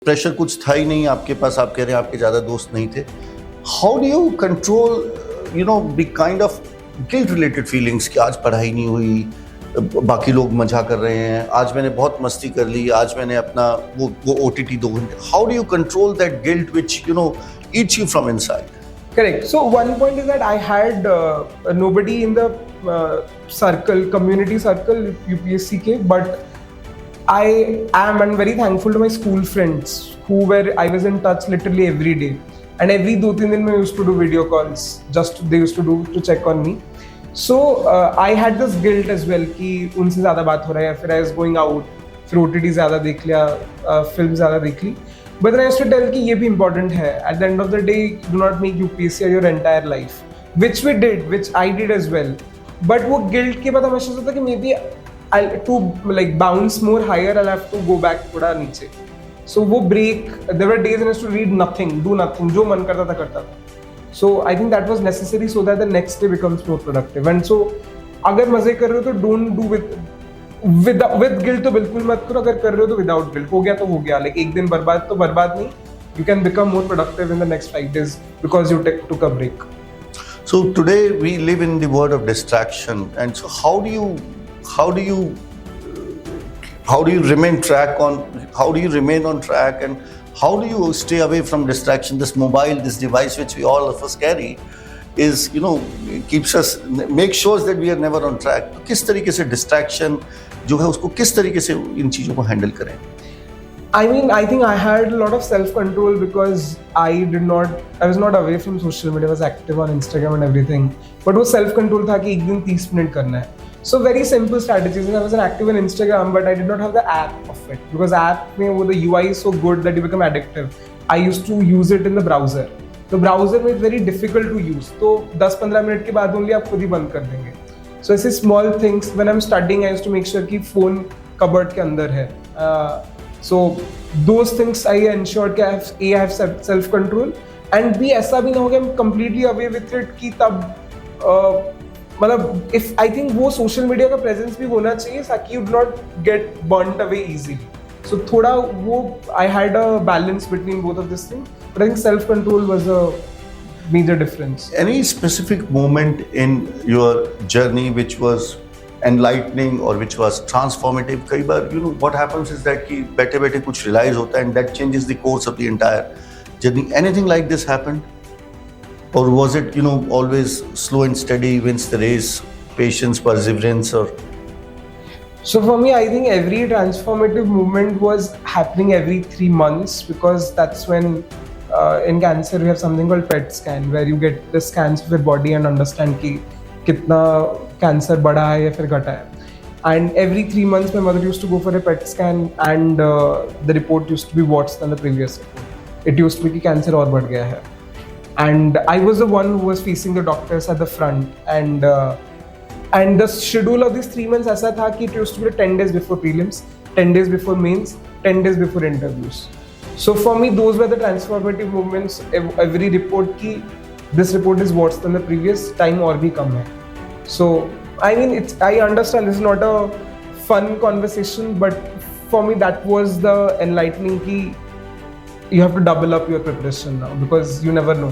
Pressure कुछ था ही नहीं आपके पास, आप कह रहे हैं आपके ज़्यादा दोस्त नहीं थे. How do you control the kind of guilt related feelings कि आज पढ़ाई नहीं हुई, बाकी लोग मजा कर रहे हैं, आज मैंने बहुत मस्ती कर ली, आज मैंने अपना वो OTT 2 घंटे. How do you control that guilt which eats you from inside? Correct. So one point is that I had nobody in the community circle, UPSC ke, but I am and very thankful to my school friends I was in touch literally every day. And every 2-3 दिन में used to do video calls, they used to do to check on me. So I had this guilt as well कि उनसे ज़्यादा बात हो रहा है, फिर I was going out, फिर OTT ज़्यादा देख लिया, फिल्म ज़्यादा देख ली. But then I used to tell कि ये भी important है. At the end of the day, do not make UPSC your entire life, which we did, which I did as well. But वो guilt के बाद हमेशा सोचता कि maybe to like bounce more higher, I'll have to go back थोड़ा नीचे. So वो break, there were days when I used to read nothing, do nothing, जो मन करता था करता था. So I think that was necessary so that the next day becomes more productive. And so अगर मजे कर रहे हो तो don't do with guilt तो बिल्कुल मत करो, अगर कर रहे हो तो without guilt. हो गया तो हो गया, like एक दिन बर्बाद तो बर्बाद नहीं. You can become more productive in the next 5 days because you took a break. So today we live in the world of distraction, and so how do you remain on track, and how do you stay away from distraction? This mobile, this device which we all of us carry is keeps us, make sure that we are never on track. तो किस तरीके से distraction जो है उसको किस तरीके से इन चीजों को हैंडल करें? I mean, I think I had a lot of self-control because I was not away from social media. I was active on Instagram and everything. But वो self-control था कि एक दिन 30 मिनट करना है. So very simple strategies. I was active on Instagram, but I did not have the app of it because app में वो the UI is so good that you become addictive. I used to use it in the browser. तो browser में it's very difficult to use. तो 10-15 minute के बाद only आप खुद ही बंद कर देंगे. So ऐसे small things. When I'm studying, I used to make sure कि phone cupboard के अंदर है. So those things I ensured कि I have self-control, and B ऐसा भी ना हो कि I'm completely away with it कि तब मतलब if I think वो social media का presence भी होना चाहिए ताकि you do not get burnt away easily. So थोड़ा वो I had a balance between both of these things, but I think self-control was a major difference. Any specific moment in your journey which was enlightening or which was transformative? कई बार what happens is that कि बैठे बैठे कुछ realize होता है and that changes the course of the entire journey. Anything like this happened, or was it always slow and steady, wins the race, patience, perseverance? Or so for me, I think every transformative movement was happening every 3 months because that's when in cancer we have something called PET scan where you get the scans of your body and understand कि कितना cancer बढ़ा है या फिर घटा है. And every 3 months my mother used to go for a PET scan and the report used to be worse than the previous report. It used to be कि cancer और बढ़ गया है. And I was the one who was facing the doctors at the front, and the schedule of these 3 months ऐसा था कि it used to be 10 days before prelims, 10 days before mains, 10 days before interviews. So for me those were the transformative moments. Every report की this report is worse than the previous, time और भी कम है. So I mean I understand this is not a fun conversation, but for me that was the enlightening key. You have to double up your preparation now because you never know.